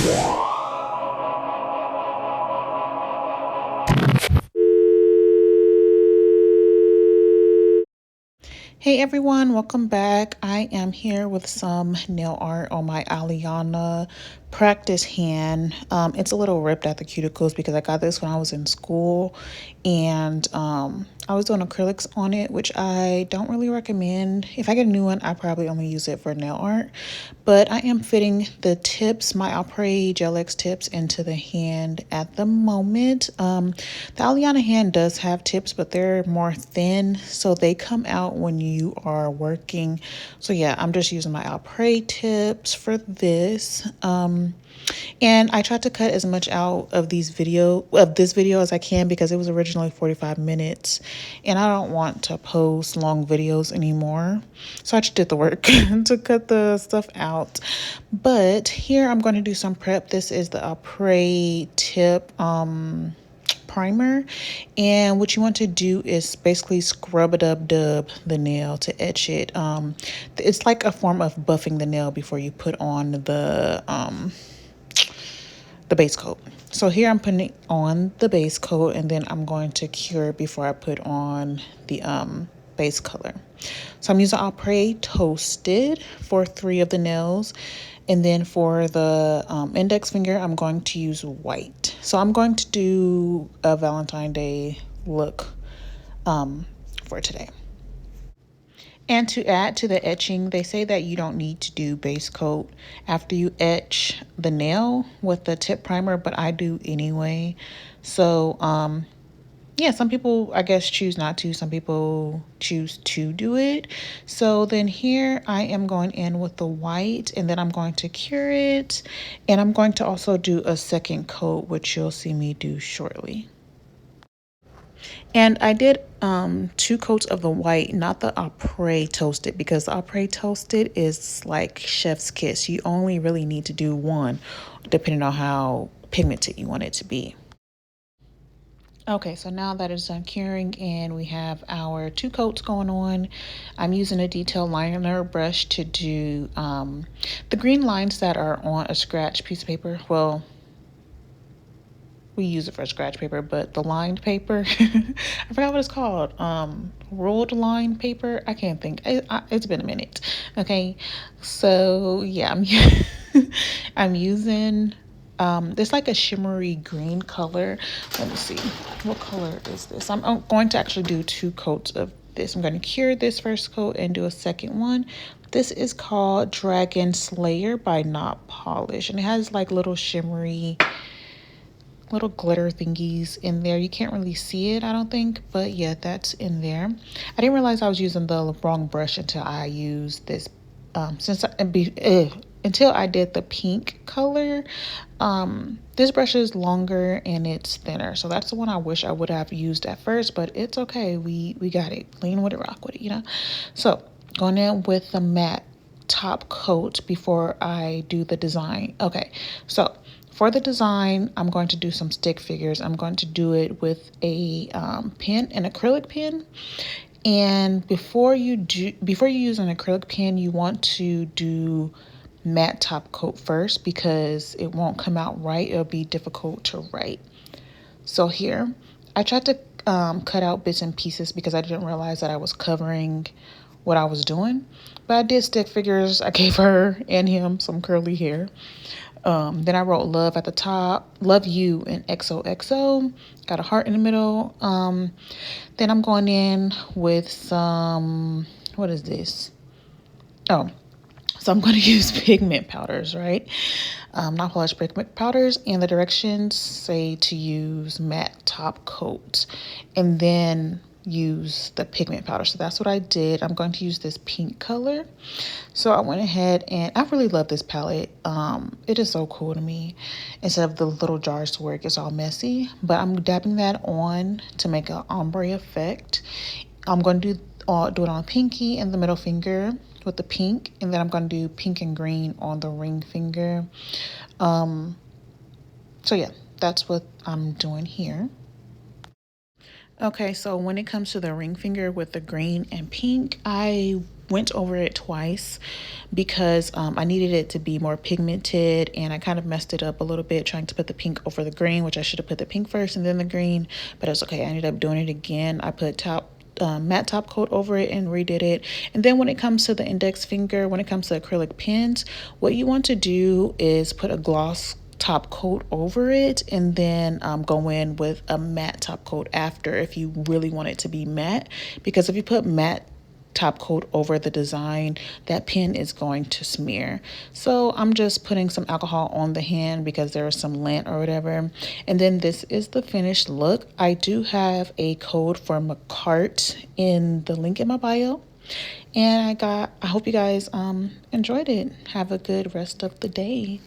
Hey everyone, welcome back. I am here with some nail art on my Aleana practice hand. It's a little ripped at the cuticles because I got this when I was in school, and I was doing acrylics on it, which I don't really recommend. If I get a new one, I probably only use it for nail art. But I am fitting the tips, my Après Gel X tips, into the hand at the moment. The Aleana hand does have tips, but they're more thin, so they come out when you are working. So yeah, I'm just using my Après tips for this. And I tried to cut as much out of this video as I can because it was originally 45 minutes, and I don't want to post long videos anymore. So I just did the work to cut the stuff out. But here I'm going to do some prep. This is the Après tip primer, and what you want to do is basically scrub it up, dub the nail to etch it. It's like a form of buffing the nail before you put on the base coat. So here I'm putting on the base coat, and then I'm going to cure it before I put on the base color. So I'm using Après Toasted for 3 of the nails. And then for the index finger, I'm going to use white. So I'm going to do a Valentine's Day look for today. And to add to the etching, they say that you don't need to do base coat after you etch the nail with the tip primer, but I do anyway. So, yeah, some people, I guess, choose not to. Some people choose to do it. So then here I am going in with the white, and then I'm going to cure it. And I'm going to also do a second coat, which you'll see me do shortly. And I did 2 coats of the white, not the Après Toasted, because the Après Toasted is like chef's kiss. You only really need to do 1, depending on how pigmented you want it to be. Okay, so now that it's done curing and we have our 2 coats going on, I'm using a detail liner brush to do the green lines that are on a scratch piece of paper. Well, we use it for scratch paper, but the lined paper, I forgot what it's called. Ruled line paper. I can't think. It's been a minute. Okay, so yeah, I'm using it's like a shimmery green color. Let me see, what color is this? I'm going to actually do 2 coats of this. I'm going to cure this first coat and do a second one. This is called Dragon Slayer by Not Polish, and it has like little shimmery little glitter thingies in there. You can't really see it, I don't think, but yeah, that's in there. I didn't realize I was using the wrong brush until I used this until I did the pink color. This brush is longer and it's thinner, so that's the one I wish I would have used at first, but it's okay. We got it. Lean with it, rock with it, you know. So going in with the matte top coat before I do the design. Okay, so for the design, I'm going to do some stick figures. I'm going to do it with a pen, an acrylic pen. And before you use an acrylic pen, you want to do matte top coat first because it won't come out right. It'll be difficult to write. So here, I tried to cut out bits and pieces because I didn't realize that I was covering what I was doing. But I did stick figures. I gave her and him some curly hair. Then I wrote love at the top, love you in XOXO, got a heart in the middle. Then I'm going in with some, what is this? Oh, so I'm going to use pigment powders, right? Not polished pigment powders, and the directions say to use matte top coat and then use the pigment powder. So that's what I did. I'm going to use this pink color. So I went ahead and I really love this palette. It is so cool to me. Instead of the little jars where it gets all messy, but I'm dabbing that on to make an ombre effect. I'm going to do it on pinky and the middle finger with the pink, and then I'm going to do pink and green on the ring finger. So yeah, that's what I'm doing here. Okay, so when it comes to the ring finger with the green and pink, I went over it twice because I needed it to be more pigmented, and I kind of messed it up a little bit trying to put the pink over the green, which I should have put the pink first and then the green, but it's okay. I ended up doing it again. I put matte top coat over it and redid it. And then when it comes to the index finger, when it comes to acrylic pens, what you want to do is put a gloss top coat over it, and then go in with a matte top coat after if you really want it to be matte, because if you put matte top coat over the design, that pen is going to smear. So I'm just putting some alcohol on the hand because there is some lint or whatever. And then this is the finished look. I do have a code for McCart in the link in my bio. And I hope you guys enjoyed it. Have a good rest of the day.